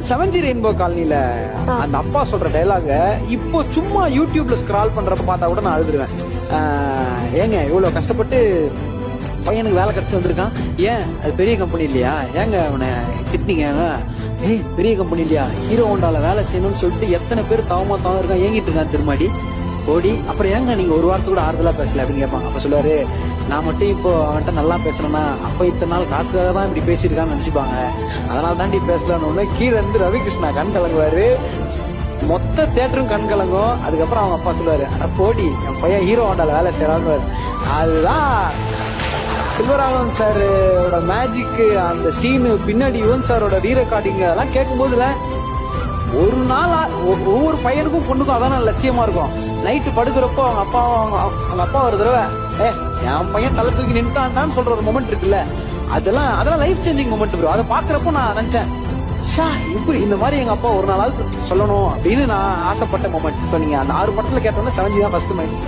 செவன்ஜி rainbow காலனில அந்த அப்பா சொல்ற டைலாக இப்போ சும்மா யூடியூப்ல ஸ்க்ரால் பண்றப்ப பார்த்தா கூட நான் அழுதுருவேன். ஏங்க இவ்வளவு கஷ்டப்பட்டு பையனுக்கு வேலை கிடைச்சு வந்திருக்கான், ஏன் அது பெரிய கம்பெனி இல்லையா, ஏங்க அவனை திட்டினீங்க, ஏய் பெரிய கம்பெனி இல்லையா, ஹீரோ ஹோண்டால வேலை செய்யணும்னு சொல்லிட்டு எத்தனை பேர் தவமா இருக்கான், ஏங்கிட்டு இருக்கான் திருமாடி ஓடி, அப்புறம் ஏங்க நீங்க ஒரு வாரத்துக்கு கூட ஆறுதலா பேசல அப்படின்னு கேட்பாங்க. அப்ப சொல்லுவாரு, நான் மட்டும் இப்போ அவன்கிட்ட நல்லா பேசணும்னா அப்ப இத்தனை நாள் காசுக்காக தான் இப்படி பேசியிருக்கான்னு நினைச்சுப்பாங்க, அதனால தாண்டி பேசலான்னு கீழே இருந்து ரவிகிருஷ்ணா கண் கலங்குவாரு, மொத்த தேட்டரும் கண் கலங்கும். அதுக்கப்புறம் அவங்க அப்பா சொல்லுவாரு, போடி என் பையன் ஹீரோ ஹோண்டால வேலை செய்யறான்னு. அதுதான் செல்வராகவன் சாரோட மேஜிக். அந்த சீனு பின்னாடி யுவன் சாரோட ரீரெக்கார்டிங் அதெல்லாம் கேட்கும் போதுல ஒரு நாள் ஒவ்வொரு பையனுக்கும் பொண்ணுக்கும் அதான லட்சியமா இருக்கும். நைட்டு படுக்கிறப்போ அவங்க அப்பா ஒரு தடவை என் பையன் தலை தூக்கி நின்ட்டான்னு சொல்ற ஒரு மொமெண்ட் இருக்குல்ல, அதெல்லாம் லைஃப் சேஞ்சிங் மொமெண்ட் ப்ரோ. அதை பாக்குறப்போ நான் நினைச்சேன், இப்படி இந்த மாதிரி எங்க அப்பா ஒரு நாளாவது சொல்லணும் அப்படின்னு நான் ஆசைப்பட்ட மொமெண்ட். சொன்னீங்க அந்த 6 படத்துல கேட்டோம்னா 7 தான் ஃபர்ஸ்ட் மைண்ட்.